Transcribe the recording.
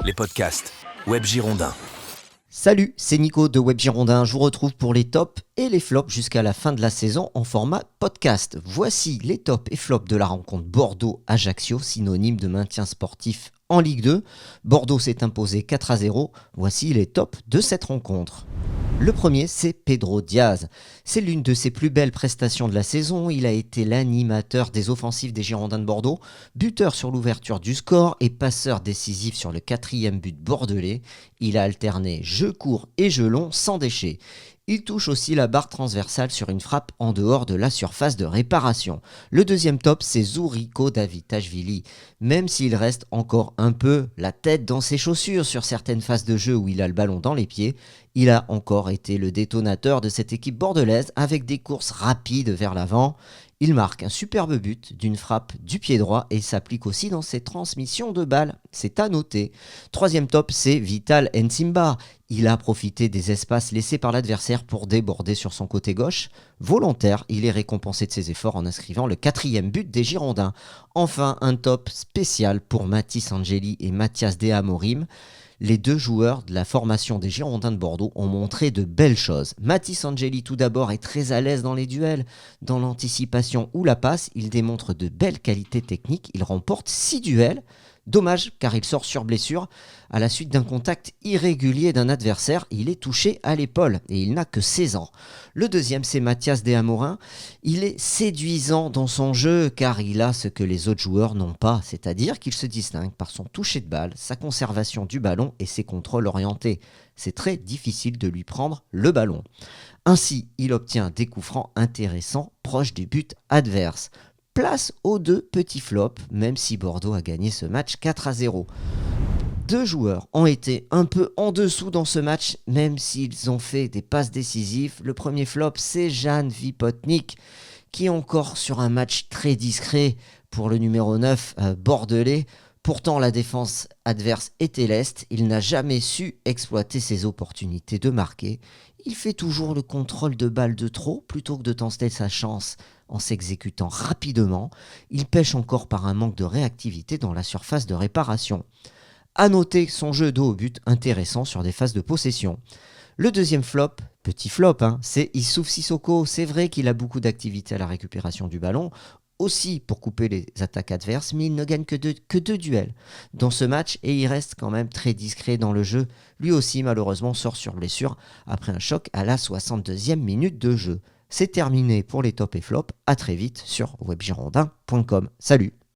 les podcasts Web Girondin. Salut, c'est Nico de Web Girondin. Je vous retrouve pour les tops et les flops jusqu'à la fin de la saison en format podcast. Voici les tops et flops de la rencontre Bordeaux-Ajaccio, synonyme de maintien sportif en Ligue 2. Bordeaux s'est imposé 4-0. Voici les tops de cette rencontre. Le premier, c'est Pedro Diaz. C'est l'une de ses plus belles prestations de la saison. Il a été l'animateur des offensives des Girondins de Bordeaux, buteur sur l'ouverture du score et passeur décisif sur le 4e but bordelais. Il a alterné jeu court et jeu long sans déchet. Il touche aussi la barre transversale sur une frappe en dehors de la surface de réparation. Le deuxième top, c'est Zuriko Davitashvili. Même s'il reste encore un peu la tête dans ses chaussures sur certaines phases de jeu où il a le ballon dans les pieds, il a encore été le détonateur de cette équipe bordelaise avec des courses rapides vers l'avant. Il marque un superbe but d'une frappe du pied droit et s'applique aussi dans ses transmissions de balles. C'est à noter. Troisième top, c'est Vital Nsimba. Il a profité des espaces laissés par l'adversaire pour déborder sur son côté gauche. Volontaire, il est récompensé de ses efforts en inscrivant le 4e but des Girondins. Enfin, un top spécial pour Mathis Angeli et Mathias De Amorim. Les deux joueurs de la formation des Girondins de Bordeaux ont montré de belles choses. Mathis Angeli tout d'abord est très à l'aise dans les duels, dans l'anticipation ou la passe. Il démontre de belles qualités techniques. Il remporte 6 duels. Dommage car il sort sur blessure. À la suite d'un contact irrégulier d'un adversaire, il est touché à l'épaule et il n'a que 16 ans. Le deuxième, c'est Mathias De Amorim. Il est séduisant dans son jeu car il a ce que les autres joueurs n'ont pas, c'est-à-dire qu'il se distingue par son toucher de balle, sa conservation du ballon et ses contrôles orientés. C'est très difficile de lui prendre le ballon. Ainsi, il obtient des coups francs intéressants proches du but adverse. Place aux deux petits flops, même si Bordeaux a gagné ce match 4-0. Deux joueurs ont été un peu en dessous dans ce match, même s'ils ont fait des passes décisives. Le premier flop, c'est Jan Vipotnik, qui est encore sur un match très discret pour le numéro 9 bordelais. Pourtant, la défense adverse était leste. Il n'a jamais su exploiter ses opportunités de marquer. Il fait toujours le contrôle de balle de trop plutôt que de tenter sa chance en s'exécutant rapidement. Il pêche encore par un manque de réactivité dans la surface de réparation. À noter son jeu de haut but intéressant sur des phases de possession. Le deuxième flop, petit flop, c'est Issouf Sissoko. C'est vrai qu'il a beaucoup d'activité à la récupération du ballon, aussi pour couper les attaques adverses, mais il ne gagne que deux duels dans ce match et il reste quand même très discret dans le jeu. Lui aussi, malheureusement, sort sur blessure après un choc à la 62e minute de jeu. C'est terminé pour les tops et flops. À très vite sur webgirondin.com. Salut!